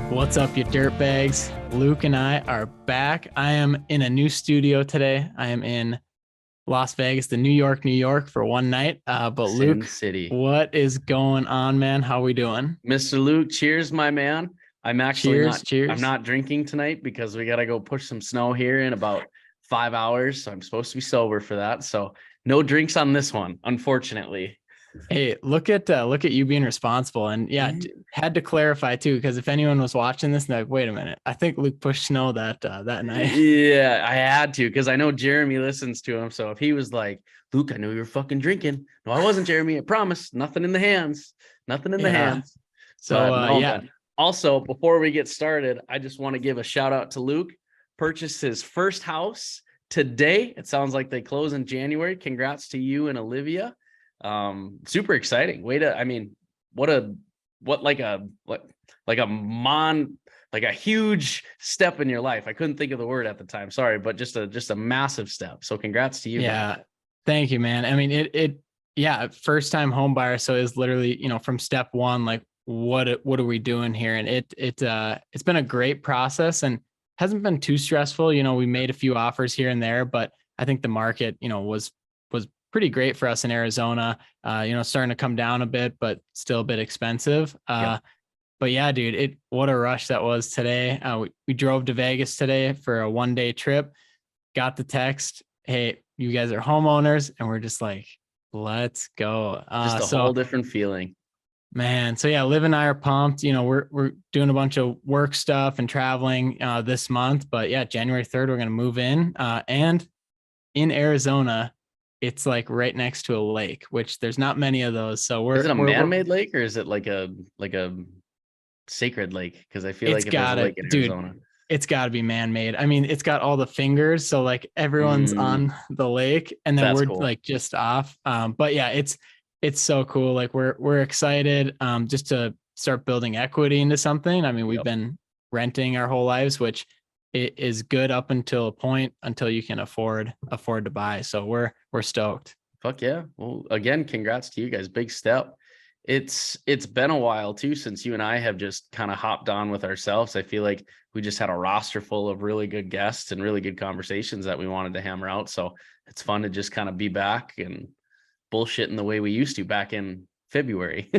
What's up, you dirtbags? Luke and I are back. I am in a new studio today. I am in Las Vegas, the New York for one night. But Sin Luke, City. what is going on, man? How we doing? Mr. Luke, cheers, my man. I'm actually Cheers, I'm cheers. not drinking tonight because we got to go push some snow here in about 5 hours. So I'm supposed to be sober for that. So no drinks on this one, unfortunately. Hey, look at you being responsible, and yeah, had to clarify too, because if anyone was watching this, they're like, wait a minute, I think Luke pushed snow that night. Yeah, I had to because I know Jeremy listens to him. So if he was like, Luke, I know you were fucking drinking. No, I wasn't, Jeremy. I promise. Nothing in the hands. Nothing in the Yeah. hands. So yeah. But also, before we get started, I just want to give a shout out to Luke. Purchased his first house today. It sounds like they close in January. Congrats to you and Olivia. Super exciting. Like a huge step in your life. I couldn't think of the word at the time. Sorry, but just a massive step. So congrats to you. Yeah. Thank you, man. I mean, yeah, first time home buyer. So it's literally, from step one, like what are we doing here? And it's been a great process and hasn't been too stressful. We made a few offers here and there, but I think the market, was pretty great for us in Arizona, starting to come down a bit, but still a bit expensive. But yeah, dude, what a rush that was today. We drove to Vegas today for a 1-day trip, got the text, hey, you guys are homeowners, and we're just like, let's go. Just a whole different feeling. Man, so yeah, Liv and I are pumped. We're doing a bunch of work stuff and traveling this month, but yeah, January 3rd, we're gonna move in. And in Arizona, it's like right next to a lake, which there's not many of those. So is it a man-made lake or is it like a sacred lake? Because I feel like if there's a lake in Arizona, it's got to be man-made. I mean, it's got all the fingers, so like everyone's on the lake, and then we're cool. Like just off. But yeah, it's so cool. Like we're excited just to start building equity into something. I mean, we've been renting our whole lives, which it is good up until a point until you can afford to buy. So we're stoked. Fuck yeah. Well, again, congrats to you guys. Big step. It's been a while too since you and I have just kind of hopped on with ourselves. I feel like we just had a roster full of really good guests and really good conversations that we wanted to hammer out. So it's fun to just kind of be back and bullshitting the way we used to back in February.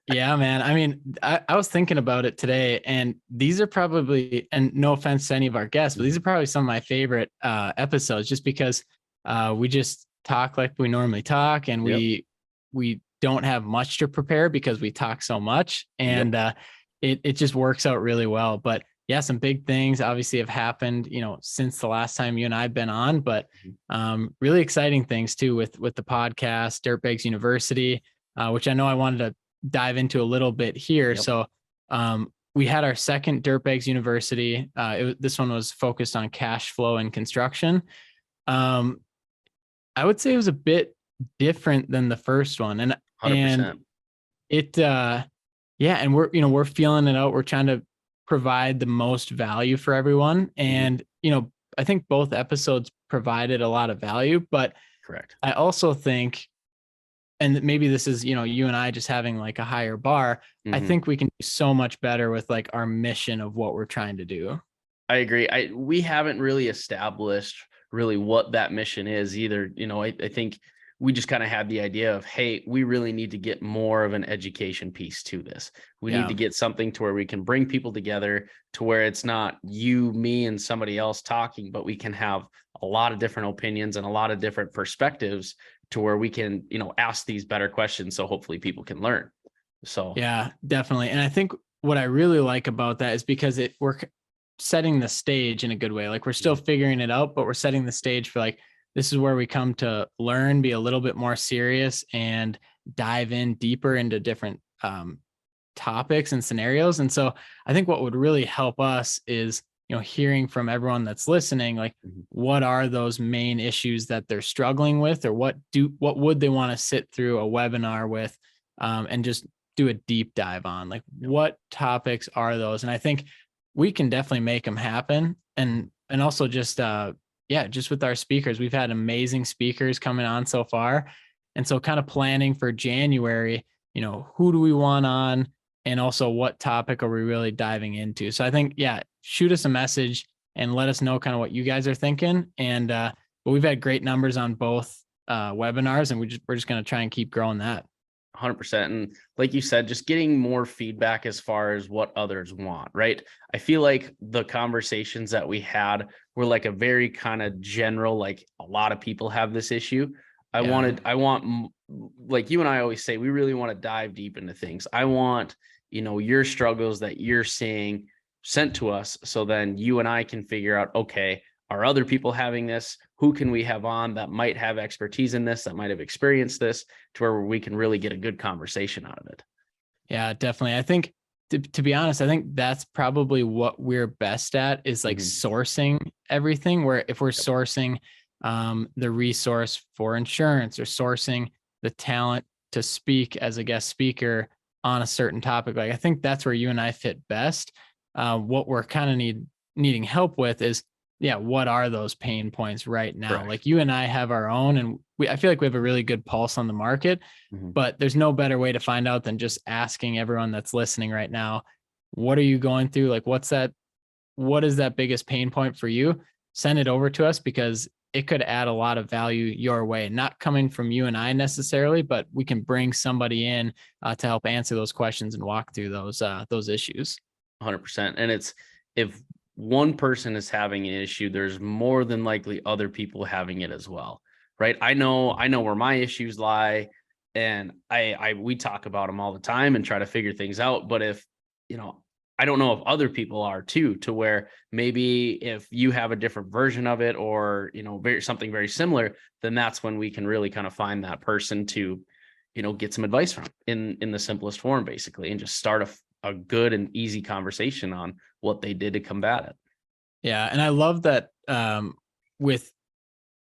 Yeah, man. I mean, I was thinking about it today, and these are probably, and no offense to any of our guests, but these are probably some of my favorite episodes, just because we just talk like we normally talk, and we don't have much to prepare because we talk so much, and it just works out really well. But yeah, some big things obviously have happened, since the last time you and I've been on, but really exciting things too with the podcast, Dirtbags University, which I know I wanted to dive into a little bit here. So we had our second Dirtbags University. This one was focused on cash flow and construction. I would say it was a bit different than the first one, and 100%. It and we're feeling it out. We're trying to provide the most value for everyone, and I think both episodes provided a lot of value, but correct. I also think, and maybe this is, you and I just having like a higher bar. I think we can do so much better with like our mission of what we're trying to do. I agree. We haven't really established really what that mission is either. I think we just kind of had the idea of, hey, we really need to get more of an education piece to this. We need to get something to where we can bring people together to where it's not you, me, and somebody else talking, but we can have a lot of different opinions and a lot of different perspectives to where we can, ask these better questions. So hopefully people can learn. So yeah, definitely. And I think what I really like about that is because we're setting the stage in a good way. Like we're still figuring it out, but we're setting the stage for like, this is where we come to learn, be a little bit more serious, and dive in deeper into different topics and scenarios. And so I think what would really help us is, hearing from everyone that's listening, like what are those main issues that they're struggling with, or what would they want to sit through a webinar with, and just do a deep dive on, like what topics are those? And I think we can definitely make them happen. And also just, just with our speakers, we've had amazing speakers coming on so far. And so kind of planning for January, who do we want on? and also what topic are we really diving into. So I think, yeah, shoot us a message and let us know kind of what you guys are thinking. And but we've had great numbers on both webinars, and we're just going to try and keep growing that. 100%. And like you said, just getting more feedback as far as what others want, right? I feel like the conversations that we had were like a very kind of general, like a lot of people have this issue. Like you and I always say, we really want to dive deep into things. I want, your struggles that you're seeing sent to us. So then you and I can figure out, okay, are other people having this? Who can we have on that might have expertise in this, that might have experienced this, to where we can really get a good conversation out of it? Yeah, definitely. I think to be honest, I think that's probably what we're best at, is like sourcing everything. Where if we're sourcing the resource for insurance, or sourcing the talent to speak as a guest speaker on a certain topic, like I think that's where you and I fit best. What we're kind of needing help with is, yeah, what are those pain points right now? Correct. Like you and I have our own, and I feel like we have a really good pulse on the market, but there's no better way to find out than just asking everyone that's listening right now, what are you going through? Like, what is that biggest pain point for you? Send it over to us, because it could add a lot of value your way, not coming from you and I necessarily, but we can bring somebody in to help answer those questions and walk through those issues. 100%. And if one person is having an issue, there's more than likely other people having it as well, right? I know where my issues lie, and we talk about them all the time and try to figure things out. But if, I don't know if other people are too, to where maybe if you have a different version of it, or, something very similar, then that's when we can really kind of find that person to, get some advice from in the simplest form, basically, and just start a good and easy conversation on what they did to combat it. Yeah. And I love that with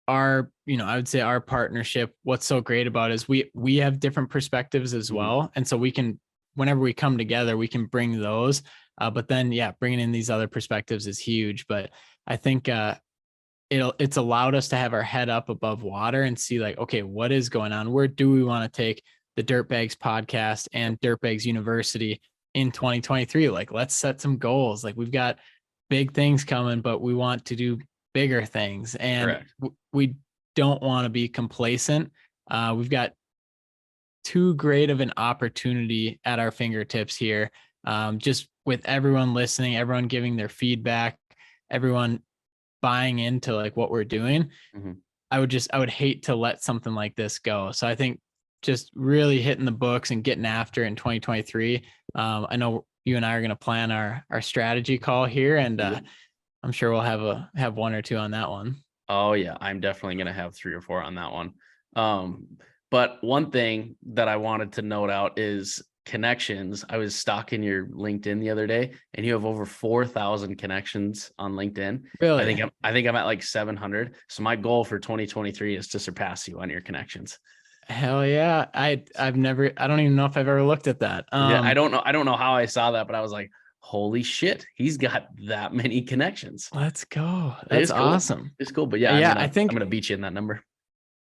our, I would say our partnership, what's so great about it is we have different perspectives as well. And so we can, whenever we come together, we can bring those. But then, yeah, bringing in these other perspectives is huge. But I think it's allowed us to have our head up above water and see, like, okay, what is going on? Where do we want to take the Dirtbags podcast and Dirtbags University in 2023? Like, let's set some goals. Like, we've got big things coming, but we want to do bigger things, and we don't want to be complacent. We've got too great of an opportunity at our fingertips here. Just with everyone listening, everyone giving their feedback, everyone buying into like what we're doing. I would hate to let something like this go. So I think just really hitting the books and getting after it in 2023. I know you and I are going to plan our strategy call here, and I'm sure we'll have one or two on that one. Oh yeah, I'm definitely going to have 3 or 4 on that one. But one thing that I wanted to note out is connections. I was stalking your LinkedIn the other day, and you have over 4,000 connections on LinkedIn. Really? I think I'm at like 700. So my goal for 2023 is to surpass you on your connections. Hell yeah. I don't even know if I've ever looked at that. Yeah, I don't know how I saw that, but I was like, holy shit, he's got that many connections. Let's go. That's awesome. It's cool. But yeah, I think I'm going to beat you in that number.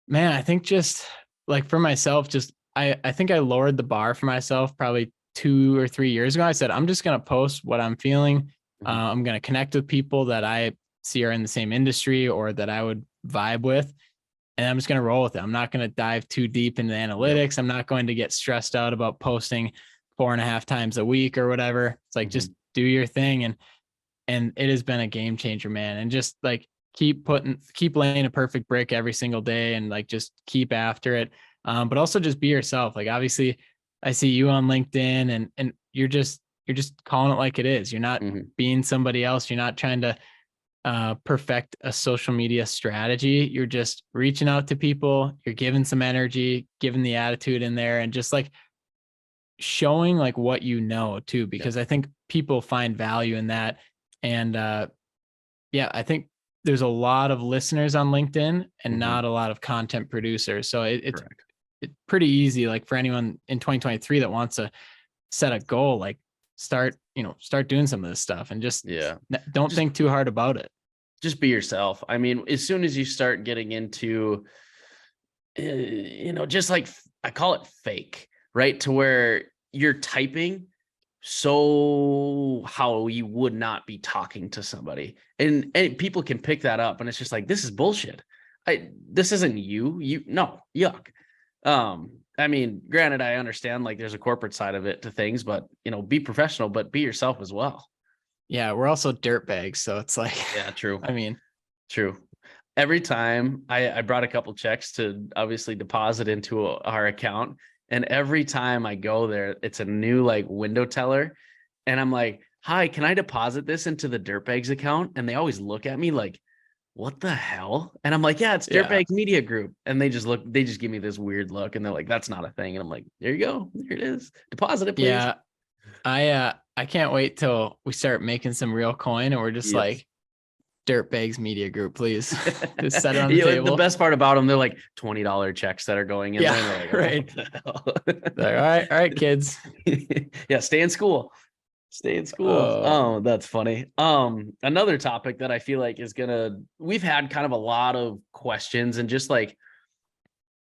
Man, I think just like for myself, I think I lowered the bar for myself probably 2 or 3 years ago. I said, I'm just going to post what I'm feeling. I'm going to connect with people that I see are in the same industry or that I would vibe with. And I'm just going to roll with it. I'm not going to dive too deep into analytics. I'm not going to get stressed out about posting 4.5 times a week or whatever. It's like, just do your thing. And it has been a game changer, man. And just like, keep laying a perfect brick every single day, and like, just keep after it. But also just be yourself. Like, obviously I see you on LinkedIn, and you're just calling it like it is. You're not being somebody else. You're not trying to perfect a social media strategy. You're just reaching out to people. You're giving some energy, giving the attitude in there, and just like showing like what you know too, because I think people find value in that. And I think there's a lot of listeners on LinkedIn and not a lot of content producers. So it's pretty easy, like for anyone in 2023 that wants to set a goal, like start doing some of this stuff, and just don't think too hard about it. Just be yourself. I mean, as soon as you start getting into, just like I call it fake, right? To where you're typing so how you would not be talking to somebody, and people can pick that up, and it's just like, this is bullshit. This isn't you no, yuck. I mean, granted, I understand like there's a corporate side of it to things, but be professional, but be yourself as well. Yeah, we're also dirtbags, so it's like, Yeah, true. I mean, true. Every time I brought a couple checks to obviously deposit into our account, and every time I go there, it's a new like window teller, and I'm like, "Hi, can I deposit this into the Dirtbags account?" And they always look at me like, "What the hell?" And I'm like, "Yeah, it's yeah, Dirtbags Media Group." And they just give me this weird look, and they're like, "That's not a thing." And I'm like, "There you go. There it is. Deposit it, please." yeah. I can't wait till we start making some real coin, and we're just Yes. like, Dirtbags Media Group, please. Just set it on the table. The best part about them, they're like $20 checks that are going in. Yeah, there. Like, right. Like, all right, kids. Yeah, stay in school. Stay in school. Oh, that's funny. Another topic that I feel like we've had kind of a lot of questions and just like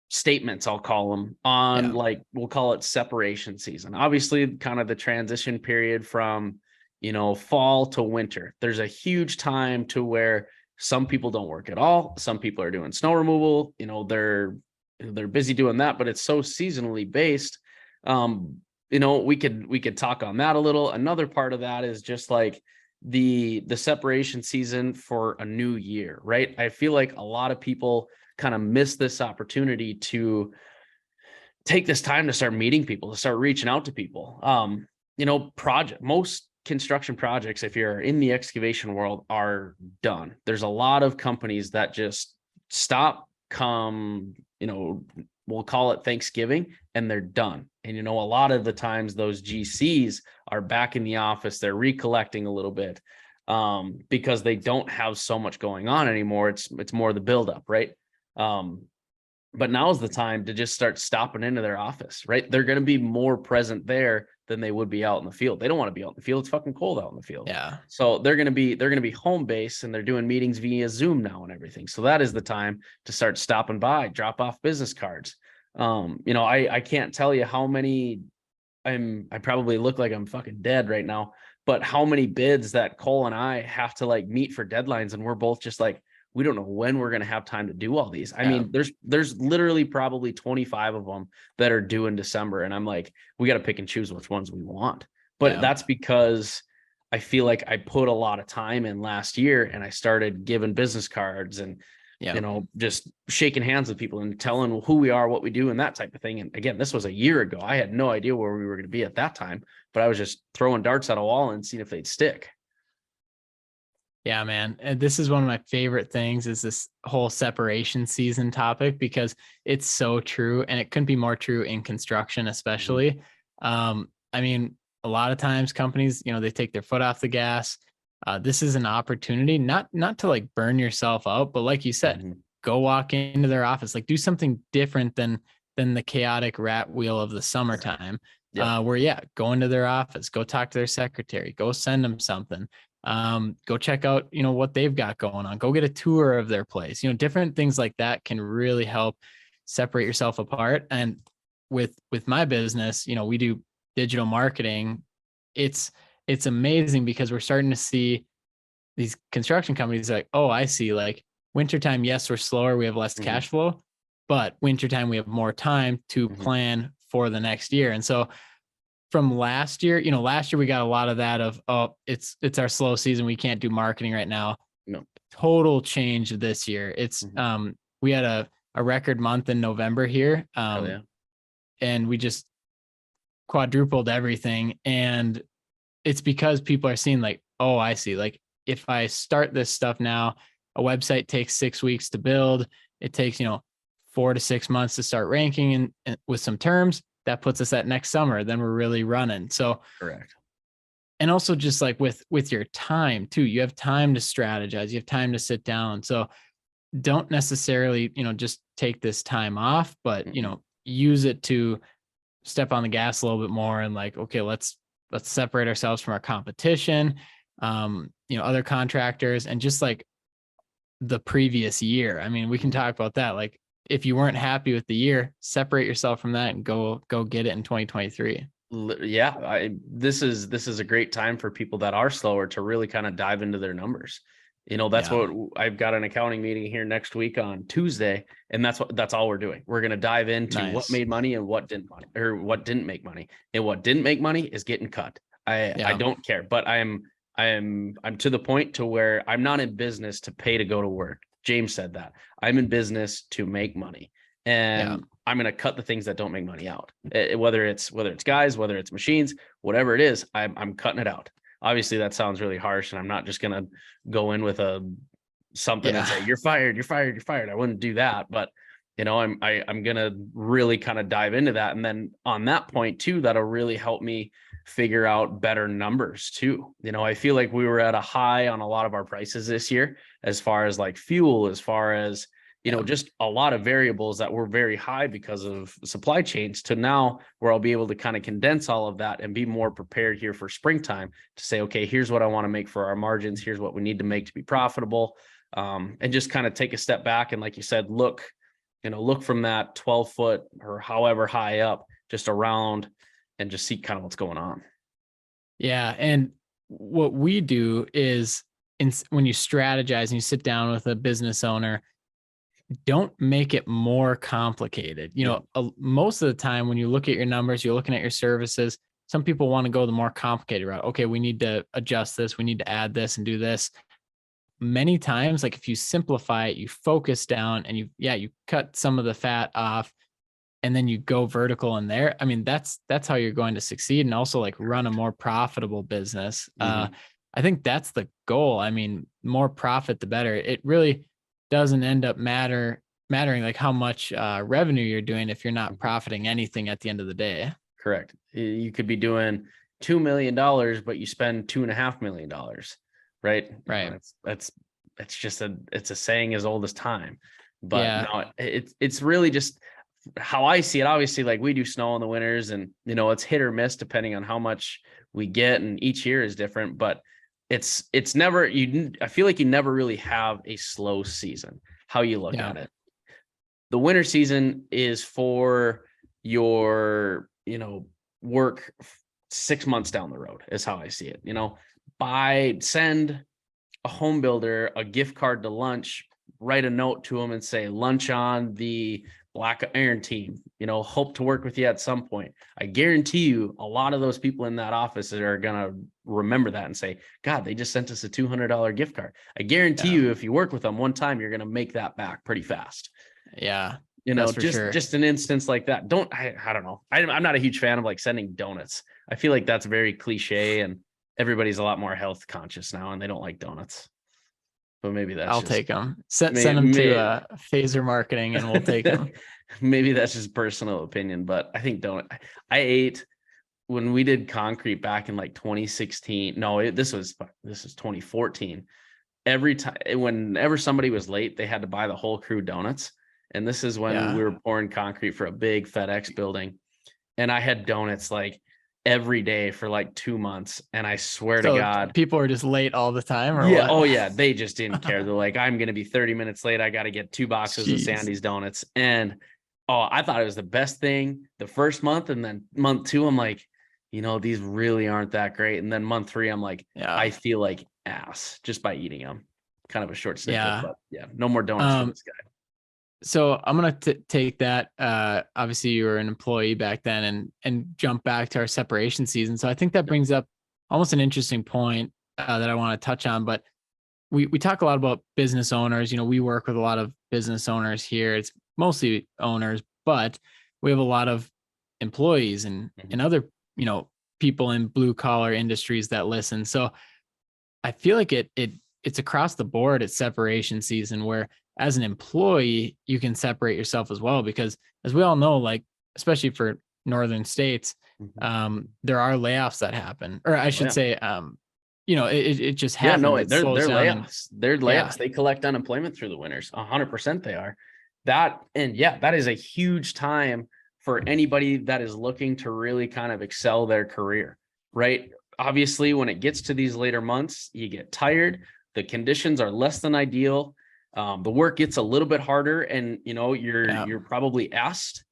statements, I'll call them, on like, we'll call it separation season. Obviously, kind of the transition period from fall to winter. There's a huge time to where some people don't work at all. Some people are doing snow removal. They're busy doing that, but it's so seasonally based. We could talk on that a little. Another part of that is just like the separation season for a new year, right? I feel like a lot of people kind of miss this opportunity to take this time to start meeting people, to start reaching out to people. Most construction projects, if you're in the excavation world, are done. There's a lot of companies that just stop come, we'll call it Thanksgiving, and they're done. And a lot of the times those GCs are back in the office, they're recollecting a little bit, because they don't have so much going on anymore. It's more the buildup, right? But now is the time to just start stopping into their office, right? They're going to be more present there than they would be out in the field. They don't want to be out in the field. It's fucking cold out in the field. Yeah. So they're going to be home base, and they're doing meetings via Zoom now and everything. So that is the time to start stopping by, drop off business cards. I can't tell you how many, I probably look like I'm fucking dead right now, but how many bids that Cole and I have to like meet for deadlines. And we're both just like, we don't know when we're going to have time to do all these. I mean, there's literally probably 25 of them that are due in December. And I'm like, we got to pick and choose which ones we want. But that's because I feel like I put a lot of time in last year, and I started giving business cards and, just shaking hands with people and telling who we are, what we do, and that type of thing. And again, this was a year ago. I had no idea where we were going to be at that time, but I was just throwing darts at a wall and seeing if they'd stick. Yeah, man. And this is one of my favorite things, is this whole separation season topic, because it's so true, and it couldn't be more true in construction, especially. I mean, a lot of times companies, they take their foot off the gas. This is an opportunity not to like burn yourself out, but like you said, go walk into their office, like do something different than the chaotic rat wheel of the summertime. Where go into their office, go talk to their secretary, go send them something. Go check out, what they've got going on, go get a tour of their place, different things like that can really help separate yourself apart. And with my business, we do digital marketing. It's amazing, because we're starting to see these construction companies like, oh, I see, like wintertime, yes, we're slower, we have less cash flow, but wintertime, we have more time to plan for the next year. And so from last year, last year we got a lot of that of, oh, it's our slow season, we can't do marketing right now. No. Total change this year. It's we had a record month in November here. And we just quadrupled everything. And it's because people are seeing like, oh, I see, like if I start this stuff now, a website takes 6 weeks to build. It takes, 4 to 6 months to start ranking and with some terms. That puts us at next summer. Then we're really running. So correct. And also just like with your time too, you have time to strategize, you have time to sit down. So don't necessarily, just take this time off, but, use it to step on the gas a little bit more and like, okay, let's separate ourselves from our competition, other contractors, and just like the previous year. I mean, we can talk about that. Like if you weren't happy with the year, separate yourself from that and go get it in 2023. This is a great time for people that are slower to really kind of dive into their numbers. That's Yeah. what I've got an accounting meeting here next week on Tuesday, and that's all we're doing. We're going to dive into what Nice. made money and what didn't money, or what didn't make money. And what didn't make money is getting cut. I Yeah. don't care, but I'm to the point to where I'm not in business to pay to go to work. James said that. I'm in business to make money. And Yeah. I'm going to cut the things that don't make money out. Whether it's guys, whether it's machines, whatever it is, I'm cutting it out. Obviously that sounds really harsh, and I'm not just going to go in with something and say, you're fired, you're fired, you're fired. I wouldn't do that, but I'm going to really kind of dive into that. And then on that point too, that'll really help me figure out better numbers too. I feel like we were at a high on a lot of our prices this year, as far as like fuel, as far as just a lot of variables that were very high because of supply chains, to now where I'll be able to kind of condense all of that and be more prepared here for springtime to say, okay, here's what I want to make for our margins. Here's what we need to make to be profitable. And just kind of take a step back. And like you said, look from that 12-foot or however high up, just around, and just see kind of what's going on. Yeah. And what we do is when you strategize and you sit down with a business owner, don't make it more complicated. Most of the time when you look at your numbers, you're looking at your services. Some people want to go the more complicated route. Okay, we need to adjust this. We need to add this and do this. Many times, like if you simplify it, you focus down and you cut some of the fat off, and then you go vertical in there. I mean, that's how you're going to succeed, and also like run a more profitable business. I think that's the goal. I mean, more profit, the better. It really doesn't end up mattering like how much revenue you're doing if you're not profiting anything at the end of the day. Correct. You could be doing $2 million, but you spend $2.5 million, right? Right. It's a saying as old as time, but Yeah. no, it's really just how I see it. Obviously, like we do snow in the winters, and it's hit or miss depending on how much we get, and each year is different, but it's never, I feel like you never really have a slow season, how you look at it. The winter season is for your, work 6 months down the road, is how I see it. Send a home builder a gift card to lunch, write a note to them and say, lunch on the Black Iron team, hope to work with you at some point. I guarantee you a lot of those people in that office are going to remember that and say, God, they just sent us a $200 gift card. I guarantee you, if you work with them one time, you're going to make that back pretty fast. Yeah. Just an instance like that. I don't know. I'm not a huge fan of like sending donuts. I feel like that's very cliche, and everybody's a lot more health conscious now, and they don't like donuts. But maybe I'll take them. Send them to Phaser Marketing, and we'll take them. Maybe that's just personal opinion, but I think I ate when we did concrete back in like 2016. No, this was 2014. Every time, whenever somebody was late, they had to buy the whole crew donuts. And this is when we were pouring concrete for a big FedEx building, and I had donuts like every day for like 2 months. And I swear to God, people are just late all the time. Or yeah. what? Oh yeah. They just didn't care. They're like, I'm going to be 30 minutes late. I got to get 2 boxes of Sandy's donuts. And I thought it was the best thing the first month. And then month 2, I'm like, these really aren't that great. And then month 3, I'm like, I feel like ass just by eating them. Kind of a short snippet, but no more donuts for this guy. So I'm going to take that. Obviously you were an employee back then, and jump back to our separation season. So I think that brings up almost an interesting point that I want to touch on, but we talk a lot about business owners. We work with a lot of business owners here. It's mostly owners, but we have a lot of employees and other, people in blue collar industries that listen. So I feel like it's across the board at separation season, where as an employee, you can separate yourself as well, because as we all know, like, especially for northern states, there are layoffs that happen, or I should say, it just happens. Yeah, no, they're layoffs. They're layoffs. They collect unemployment through the winters. 100% they are. That is a huge time for anybody that is looking to really kind of excel their career, right? Obviously, when it gets to these later months, you get tired. The conditions are less than ideal. The work gets a little bit harder, and you're probably asked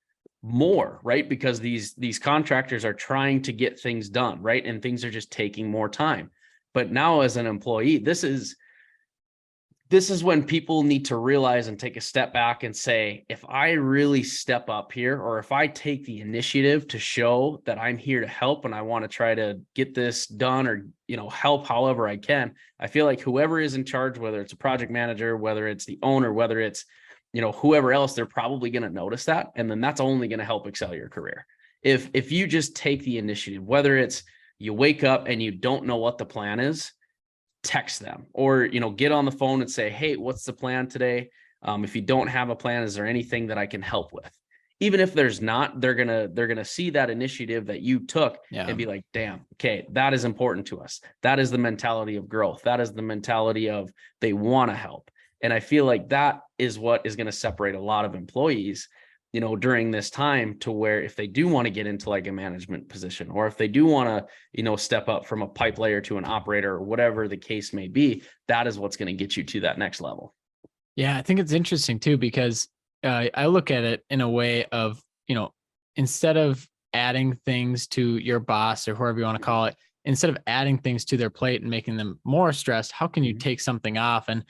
more, right? Because these contractors are trying to get things done, right? And things are just taking more time. But now as an employee, this is when people need to realize and take a step back and say, if I really step up here, or if I take the initiative to show that I'm here to help and I want to try to get this done, or, help however I can, I feel like whoever is in charge, whether it's a project manager, whether it's the owner, whether it's, whoever else, they're probably going to notice that. And then that's only going to help excel your career. If you just take the initiative, whether it's you wake up and you don't know what the plan is, text them, or, get on the phone and say, hey, what's the plan today? If you don't have a plan, is there anything that I can help with? Even if there's not, they're gonna see that initiative that you took and be like, damn, okay, that is important to us. That is the mentality of growth. That is the mentality of they want to help. And I feel like that is what is going to separate a lot of employees, during this time, to where if they do want to get into like a management position, or if they do want to, step up from a pipe layer to an operator, or whatever the case may be, that is what's going to get you to that next level. Yeah, I think it's interesting too, because I look at it in a way of, instead of adding things to your boss or whoever you want to call it, instead of adding things to their plate and making them more stressed, how can you take something off? And,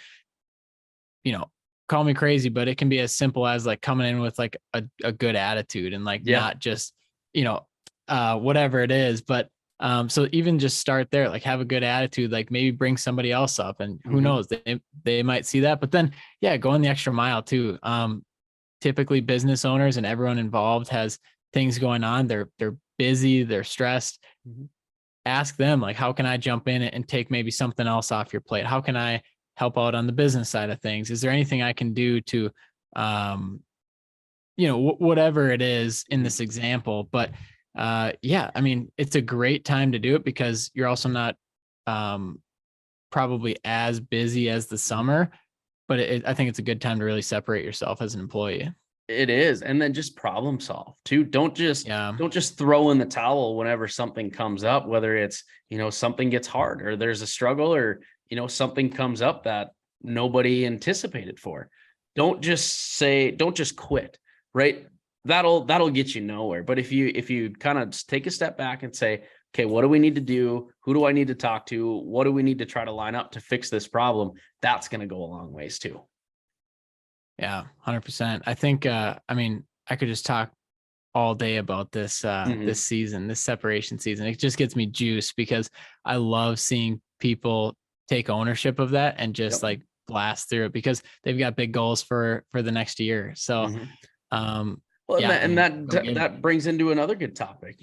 call me crazy, but it can be as simple as like coming in with like a good attitude, and like not just, whatever it is. But so even just start there, like have a good attitude, like maybe bring somebody else up, and who knows, they might see that. But then, go in the extra mile too. Typically business owners and everyone involved has things going on. They're busy, they're stressed. Ask them, like, how can I jump in and take maybe something else off your plate? How can I help out on the business side of things? Is there anything I can do to, whatever it is in this example? But I mean, it's a great time to do it because you're also not probably as busy as the summer, but I think it's a good time to really separate yourself as an employee. It is. And then just problem solve too. Don't just throw in the towel whenever something comes up, whether it's, something gets hard, or there's a struggle, or, something comes up that nobody anticipated for. Don't just quit, right? That'll get you nowhere. But if you kind of take a step back and say, okay, what do we need to do? Who do I need to talk to? What do we need to try to line up to fix this problem? That's going to go a long ways too. Yeah, 100%. I think, I mean, I could just talk all day about this, this season, this separation season. It just gets me juiced because I love seeing people take ownership of that and just like blast through it, because they've got big goals for the next year. So, that brings into another good topic.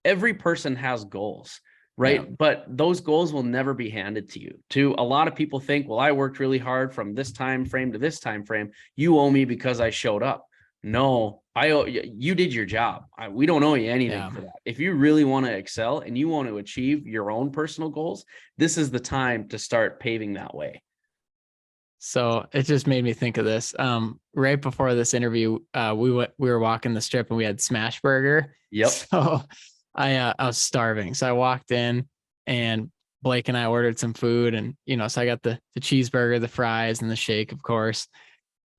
Every person has goals, right? Yeah. But those goals will never be handed to you. To a lot of people think, well, I worked really hard from this time frame to this time frame. You owe me because I showed up. No, you did your job. We don't owe you anything for that. If you really want to excel and you want to achieve your own personal goals, this is the time to start paving that way. So it just made me think of this. Right before this interview, we were walking the strip and we had Smash Burger. Yep. So I was starving. So I walked in and Blake and I ordered some food, and, so I got the cheeseburger, the fries, and the shake, of course.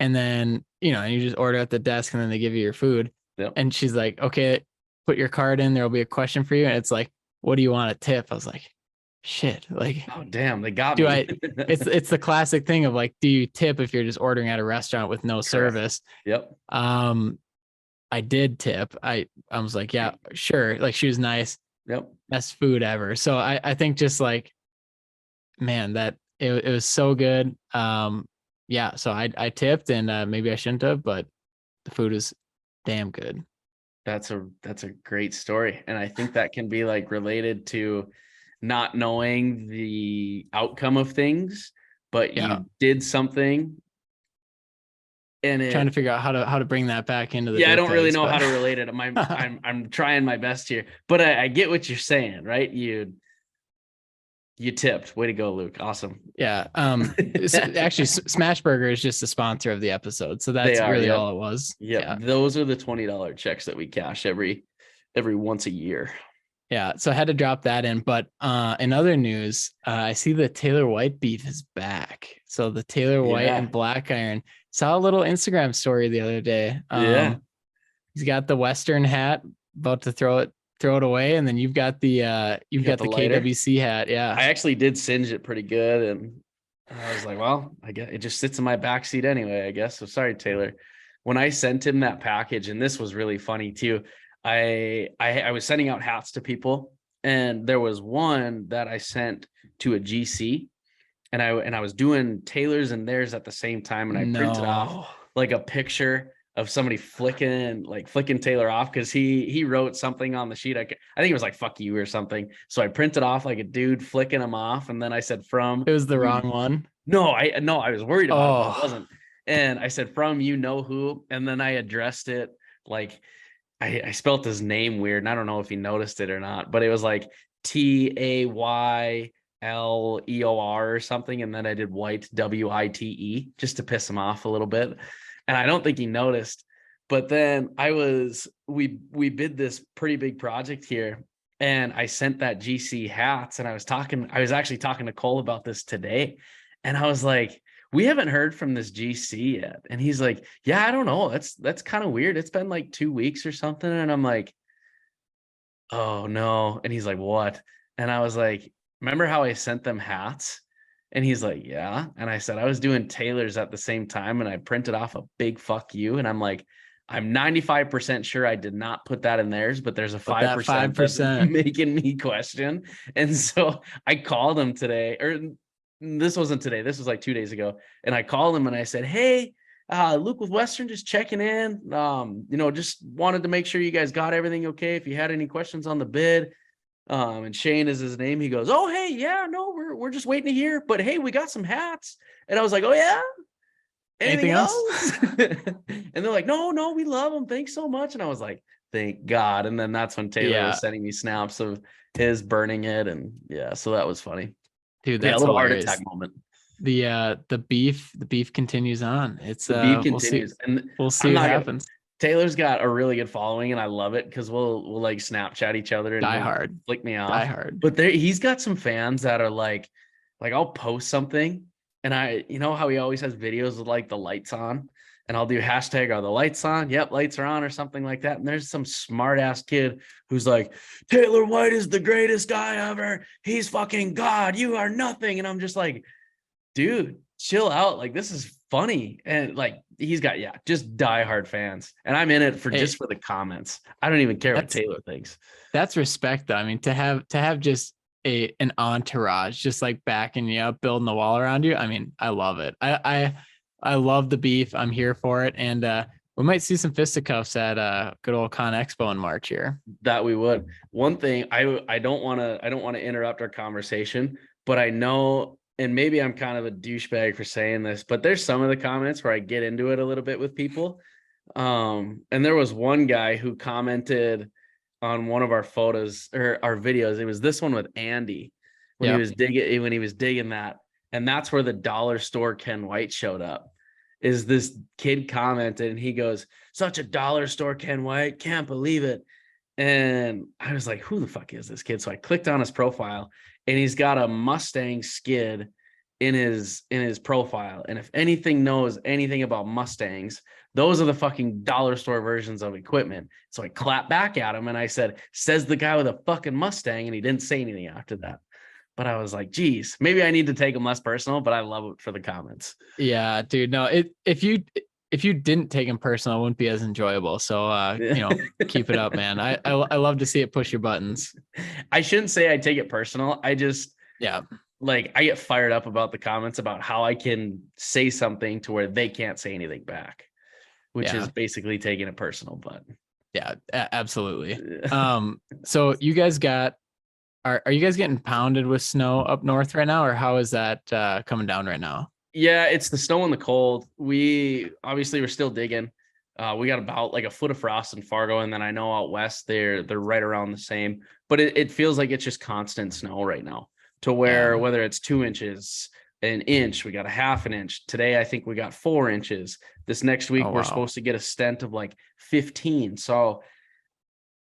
And then, and you just order at the desk and then they give you your food. Yep. And she's like, okay, put your card in. There'll be a question for you. And it's like, what do you want to tip? I was like, shit, like, oh damn, they got me. It's the classic thing of like, do you tip if you're just ordering at a restaurant with no service? Yep. I did tip. I was like, yeah, sure. Like, she was nice. Yep. Best food ever. So I think just like, man, that it was so good. So I tipped, and maybe I shouldn't have, but the food is damn good. That's a great story. And I think that can be like related to not knowing the outcome of things, but you did something, and trying to figure out how to bring that back into the I don't really know how to relate it. I'm trying my best here, but I get what you're saying, right? You tipped. Way to go, Luke. Awesome. Yeah. Actually, Smash Burger is just a sponsor of the episode, so that's really all it was. Yep. Yeah. Those are the $20 checks that we cash every once a year. Yeah, so I had to drop that in. But in other news, I see the Taylor White beef is back. So the Taylor White and Black Iron, saw a little Instagram story the other day. He's got the Western hat, about to throw it away, and then you've got the You got the lighter? KWC hat. Yeah. I actually did singe it pretty good, and I was like, well, I guess it just sits in my backseat anyway, I guess. So sorry, Taylor. When I sent him that package, and this was really funny too, I was sending out hats to people, and there was one that I sent to a GC, and I was doing Taylor's and theirs at the same time, and I printed off like a picture of somebody flicking Taylor off, because he wrote something on the sheet. I think it was like "fuck you" or something. So I printed off like a dude flicking him off, and then I said from. It was the wrong one. No, I was worried about it, but it wasn't. And I said from you know who, and then I addressed it like I spelt his name weird, and I don't know if he noticed it or not, but it was like TAYLEOR or something, and then I did White WITE just to piss him off a little bit. And I don't think he noticed. But then we bid this pretty big project here, and I sent that GC hats, and I was actually talking to Cole about this today, and I was like, we haven't heard from this GC yet. And he's like, yeah, I don't know. That's kind of weird. It's been like 2 weeks or something. And I'm like, oh no. And he's like, what? And I was like, remember how I sent them hats? And he's like, yeah. And I said, I was doing Taylor's at the same time, and I printed off a big fuck you. And I'm like, I'm 95% sure I did not put that in theirs, but there's a 5% that's making me question. And so I called him today, or this wasn't today, this was like 2 days ago. And I called him and I said, hey, Luke with Western, just checking in. Just wanted to make sure you guys got everything okay. If you had any questions on the bid. And Shane is his name. He goes, oh, hey, yeah, no, we're just waiting to hear. But hey, we got some hats. And I was like, oh yeah. Anything else? And they're like, no, we love them. Thanks so much. And I was like, thank God. And then that's when Taylor was sending me snaps of his burning it. And yeah, so that was funny. Dude, that's a little hilarious. heart attack moment. The beef continues on. It's the beef continues, and we'll see what happens. Taylor's got a really good following, and I love it because we'll like Snapchat each other and die hard, flick me off. Die hard. But he's got some fans that are like I'll post something, and you know how he always has videos with like the lights on, and I'll do hashtag are the lights on? Yep, lights are on, or something like that. And there's some smart ass kid who's like, Taylor White is the greatest guy ever. He's fucking God. You are nothing. And I'm just like, dude, chill out. Like, this is funny. And like, he's got, just diehard fans. And I'm in it just for the comments. I don't even care what Taylor thinks. That's respect though. I mean, to have just an entourage, just like backing you up, building the wall around you. I mean, I love it. I love the beef. I'm here for it. And we might see some fisticuffs at good old Con Expo in March here. That we would. One thing, I don't want to interrupt our conversation, but I know, and maybe I'm kind of a douchebag for saying this, but there's some of the comments where I get into it a little bit with people. And there was one guy who commented on one of our photos or our videos. It was this one with Andy when he was digging that. And that's where the dollar store Ken White showed up. Is this kid commented, and he goes, such a dollar store Ken White, can't believe it. And I was like, who the fuck is this kid? So I clicked on his profile, and he's got a Mustang skid in his profile. And if anything knows anything about Mustangs, those are the fucking dollar store versions of equipment. So I clapped back at him and I said, says the guy with a fucking Mustang. And he didn't say anything after that. But I was like, geez, maybe I need to take them less personal, but I love it for the comments. Yeah, dude. No, if you didn't take them personal, it wouldn't be as enjoyable. So, keep it up, man. I love to see it push your buttons. I shouldn't say I take it personal. I just, like I get fired up about the comments about how I can say something to where they can't say anything back, which is basically taking it personal. But yeah, absolutely. So you guys are you guys getting pounded with snow up north right now, or how is that coming down right now? Yeah, it's the snow and the cold. We're still digging. We got about like a foot of frost in Fargo, and then I know out west they're right around the same. But it feels like it's just constant snow right now, to where whether it's 2 inches, an inch, we got a half an inch. Today I think we got 4 inches. This next week we're supposed to get a stent of like 15. So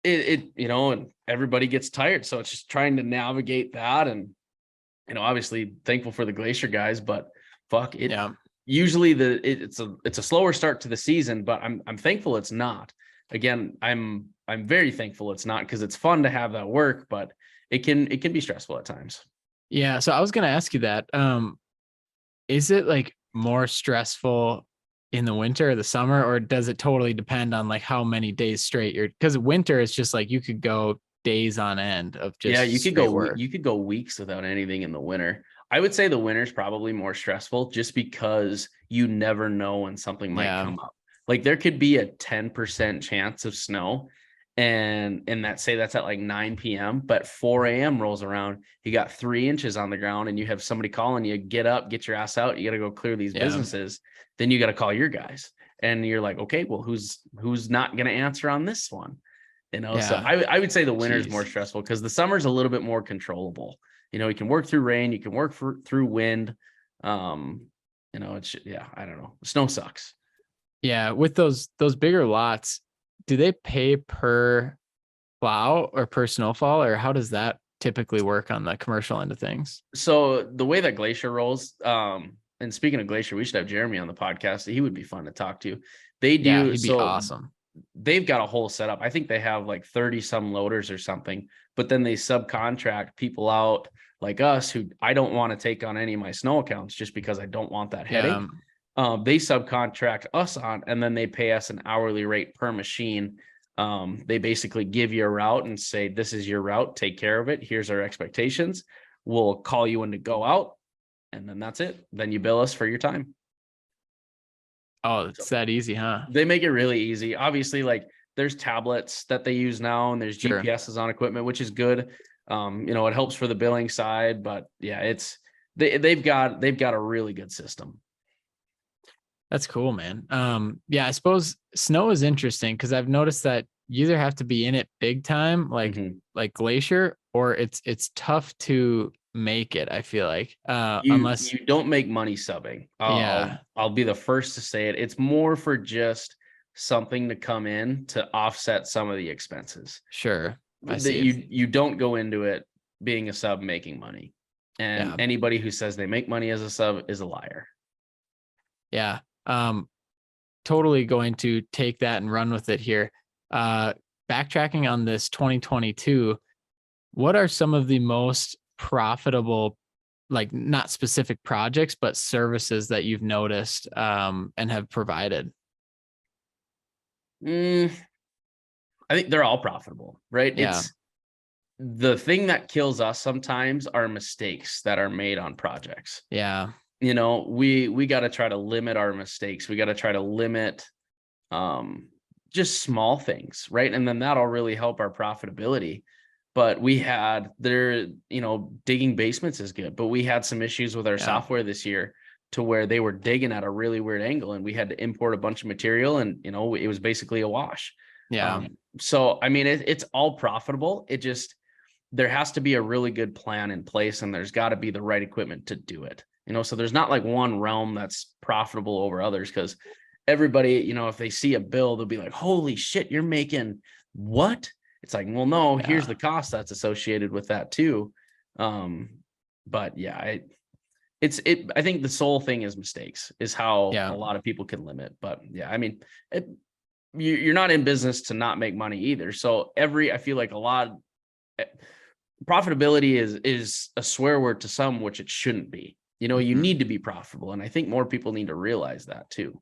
and everybody gets tired. So it's just trying to navigate that, and obviously thankful for the Glacier guys, but fuck it. Yeah. Usually it's a slower start to the season, but I'm thankful it's not, again, I'm very thankful it's not, because it's fun to have that work, but it can be stressful at times. Yeah. So I was going to ask you that. Is it like more stressful in the winter or the summer, or does it totally depend on like how many days straight because winter is just like you could go days on end of just Yeah, you could straight go work. you could go weeks without anything in the winter. I would say the winter's probably more stressful just because you never know when something might Yeah. come up. Like there could be a 10% chance of snow, and that's at like 9 p.m., but 4 a.m. rolls around, you got 3 inches on the ground, and you have somebody calling you, get up, get your ass out, you got to go clear these Yeah. businesses. Then you got to call your guys, and you're like, okay, well, who's not going to answer on this one? So Yeah. I would say the winter is more Jeez. stressful because the summer's a little bit more controllable. You can work through rain, you can work through wind. I don't know. Snow sucks. Yeah. With those bigger lots, do they pay per plow or per snowfall, or how does that typically work on the commercial end of things? So the way that Glacier rolls, and speaking of Glacier, we should have Jeremy on the podcast. He would be fun to talk to. They Yeah, do. he'd be So awesome. they've got a whole setup. I think they have like 30 some loaders or something, but then they subcontract people out like us who I don't want to take on any of my snow accounts just because I don't want that headache. They subcontract us on, and then they pay us an hourly rate per machine. They basically give you a route and say, this is your route, take care of it. Here's our expectations. We'll call you when to go out. And then that's it. Then you bill us for your time. Oh, it's that easy, huh? They make it really easy. Obviously, like there's tablets that they use now, and there's Sure. GPSs on equipment, which is good. It helps for the billing side, but yeah, they've got a really good system. That's cool, man. Yeah, I suppose snow is interesting because I've noticed that you either have to be in it big time, like Glacier, or it's tough to make it. I feel like unless You don't make money subbing. Yeah. I'll be the first to say it. It's more for just something to come in to offset some of the expenses. Sure, I That see. you don't go into it being a sub making money. And anybody who says they make money as a sub is a liar. Yeah. Totally going to take that and run with it here. Backtracking on this 2022, what are some of the most profitable, like not specific projects, but services that you've noticed and have provided? I think they're all profitable, right? Yeah. It's the thing that kills us sometimes are mistakes that are made on projects. Yeah. We got to try to limit our mistakes. We got to try to limit just small things, right? And then that'll really help our profitability. But digging basements is good, but we had some issues with our software this year to where they were digging at a really weird angle, and we had to import a bunch of material, and it was basically a wash. Yeah. So I mean, it's all profitable. It just, there has to be a really good plan in place, and there's got to be the right equipment to do it. So there's not like one realm that's profitable over others, because everybody, if they see a bill, they'll be like, holy shit, you're making what? It's like, well, no, here's the cost that's associated with that too. But yeah, I think the sole thing is mistakes is how a lot of people can limit. But yeah, I mean, you're not in business to not make money either. So I feel like a lot profitability is a swear word to some, which it shouldn't be. You need to be profitable. And I think more people need to realize that too.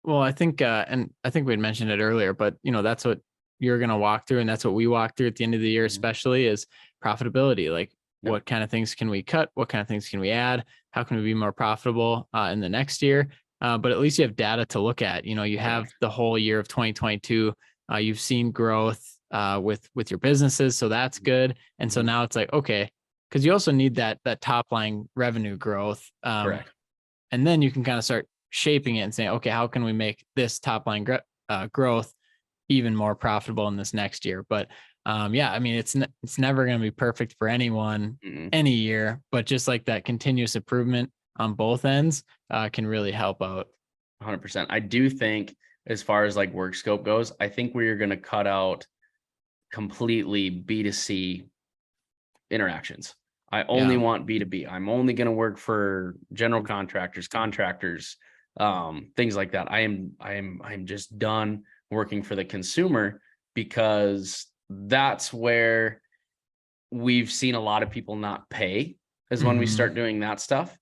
Well, I think, and I think we'd mentioned it earlier, but that's what you're going to walk through. And that's what we walk through at the end of the year, especially is profitability. Like what kind of things can we cut? What kind of things can we add? How can we be more profitable in the next year? But at least you have data to look at. You have the whole year of 2022. You've seen growth with your businesses. So that's good. And so now it's like, okay, because you also need that top line revenue growth. Correct. And then you can kind of start shaping it and saying, okay, how can we make this top line growth even more profitable in this next year? But I mean, it's never going to be perfect for anyone any year, but just like that continuous improvement on both ends can really help out. 100%. I do think as far as like work scope goes, I think we're going to cut out completely B2C interactions. I only want B2B. I'm only going to work for general contractors, things like that. I'm just done working for the consumer, because that's where we've seen a lot of people not pay, is when we start doing that stuff,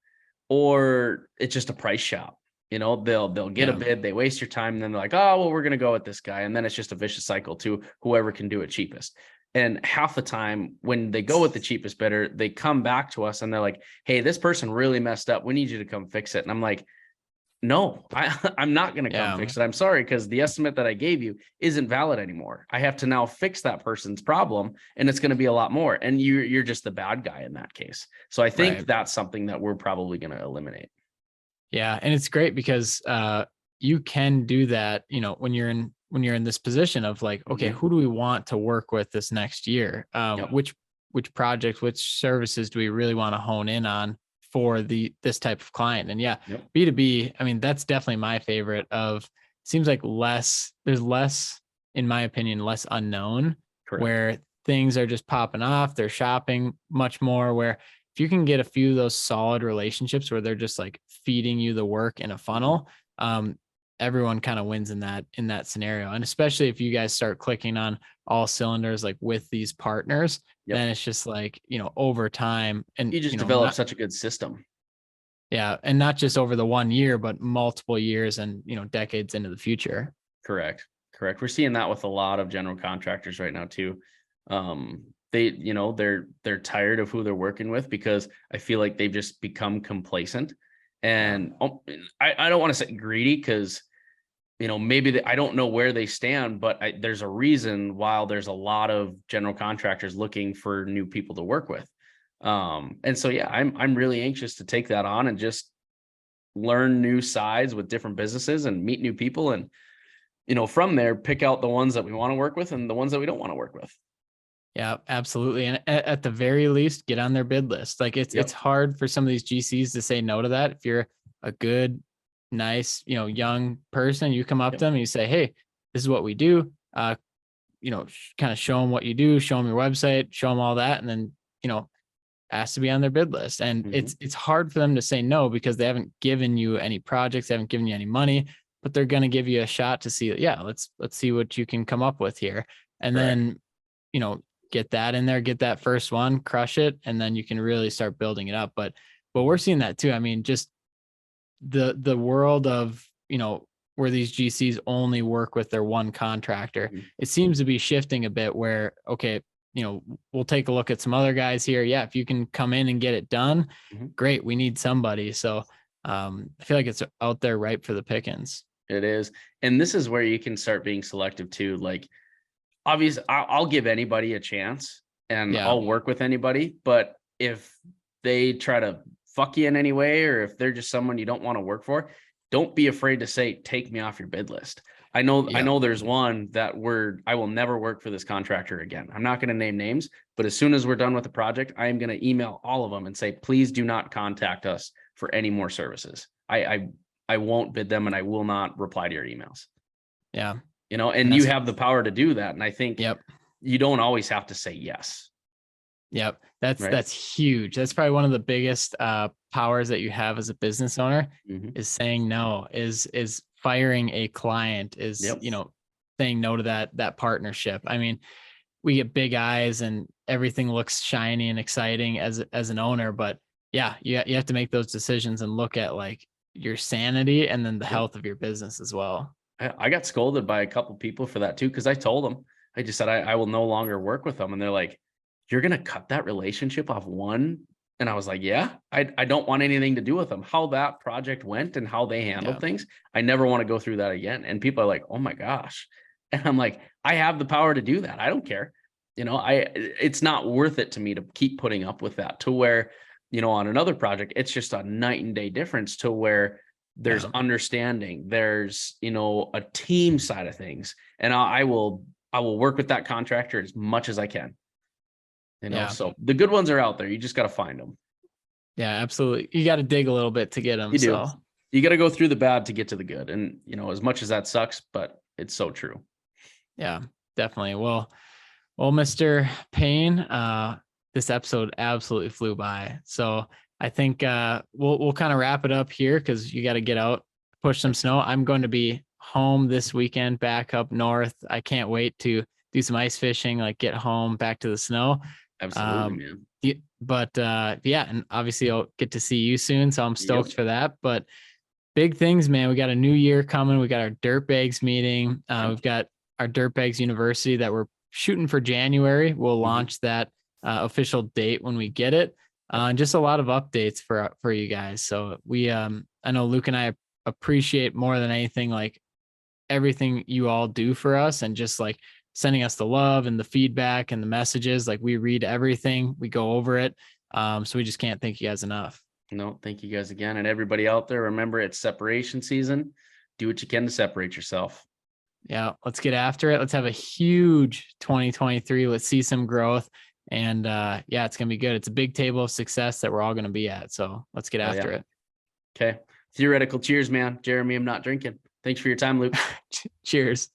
or it's just a price shop. They'll get a bid, they waste your time, and then they're like, oh, well, we're going to go with this guy. And then it's just a vicious cycle to whoever can do it cheapest. And half the time when they go with the cheapest bidder, they come back to us and they're like, hey, this person really messed up. We need you to come fix it. And I'm like, no, I'm not going to come fix it. I'm sorry, because the estimate that I gave you isn't valid anymore. I have to now fix that person's problem, and it's going to be a lot more. And you're just the bad guy in that case. So I think that's something that we're probably going to eliminate. Yeah. And it's great because you can do that, when you're in this position of like, okay, who do we want to work with this next year? Which projects, which services do we really want to hone in on for this type of client? And B2B, I mean, that's definitely my favorite. Seems like there's less, in my opinion, less unknown. Correct. Where things are just popping off. They're shopping much more, where if you can get a few of those solid relationships where they're just like feeding you the work in a funnel, everyone kind of wins in that scenario. And especially if you guys start clicking on all cylinders, like with these partners, then it's just like, over time, and you just develop such a good system. Yeah. And not just over the 1 year, but multiple years and, decades into the future. Correct. We're seeing that with a lot of general contractors right now too. They're tired of who they're working with, because I feel like they've just become complacent. And I don't want to say greedy, because maybe I don't know where they stand, but there's a reason why there's a lot of general contractors looking for new people to work with. And so, I'm really anxious to take that on and just learn new sides with different businesses and meet new people. And, from there, pick out the ones that we want to work with and the ones that we don't want to work with. Yeah, absolutely. And at the very least, get on their bid list. Like it's hard for some of these GCs to say no to that. If you're a good, nice, young person, you come up to them and you say, hey, this is what we do. Kind of show them what you do, show them your website, show them all that. And then, ask to be on their bid list. And it's hard for them to say no, because they haven't given you any projects, they haven't given you any money, but they're going to give you a shot to see, let's see what you can come up with here. And then, get that in there, get that first one, crush it. And then you can really start building it up. But we're seeing that too. I mean, just the world of, where these GCs only work with their one contractor, it seems to be shifting a bit where, okay, we'll take a look at some other guys here. Yeah. If you can come in and get it done, great. We need somebody. So I feel like it's out there ripe for the pickings. It is. And this is where you can start being selective too. Like, obviously, I'll give anybody a chance and I'll work with anybody. But if they try to fuck you in any way, or if they're just someone you don't want to work for, don't be afraid to say, take me off your bid list. I know there's one that I will never work for this contractor again. I'm not going to name names, but as soon as we're done with the project, I am going to email all of them and say, please do not contact us for any more services. I won't bid them, and I will not reply to your emails. Yeah. And you have the power to do that. And I think you don't always have to say yes. Yep. That's huge. That's probably one of the biggest powers that you have as a business owner, is saying no, is firing a client, is, saying no to that partnership. I mean, we get big eyes and everything looks shiny and exciting as an owner, but you have to make those decisions and look at like your sanity and then the health of your business as well. I got scolded by a couple people for that too, because I told them, I just said I will no longer work with them, and they're like, "You're gonna cut that relationship off one?" And I was like, "Yeah, I don't want anything to do with them. How that project went and how they handled things, I never want to go through that again." And people are like, "Oh my gosh," and I'm like, "I have the power to do that. I don't care." It's not worth it to me to keep putting up with that. To where, on another project, it's just a night and day difference to where there's understanding, there's, a team side of things. And I will work with that contractor as much as I can, so the good ones are out there. You just got to find them. Yeah, absolutely. You got to dig a little bit to get them. You do. You got to go through the bad to get to the good. And, as much as that sucks, but it's so true. Yeah, definitely. Well, Mr. Payne, this episode absolutely flew by. So I think we'll kind of wrap it up here, because you got to get out, push some snow. I'm going to be home this weekend back up north. I can't wait to do some ice fishing, like get home back to the snow. Absolutely, man. But yeah, and obviously I'll get to see you soon. So I'm stoked Yep. for that. But big things, man. We got a new year coming. We got our Dirtbags meeting. We've got our Dirtbags University that we're shooting for January. We'll launch that official date when we get it. And just a lot of updates for you guys. So we, I know Luke and I appreciate more than anything, like everything you all do for us, and just like sending us the love and the feedback and the messages. Like we read everything, we go over it. So we just can't thank you guys enough. No, thank you guys again. And everybody out there, remember it's separation season. Do what you can to separate yourself. Yeah, let's get after it. Let's have a huge 2023. Let's see some growth. And yeah, it's going to be good. It's a big table of success that we're all going to be at. So let's get after it. Okay. Theoretical cheers, man. Jeremy, I'm not drinking. Thanks for your time, Luke. Cheers.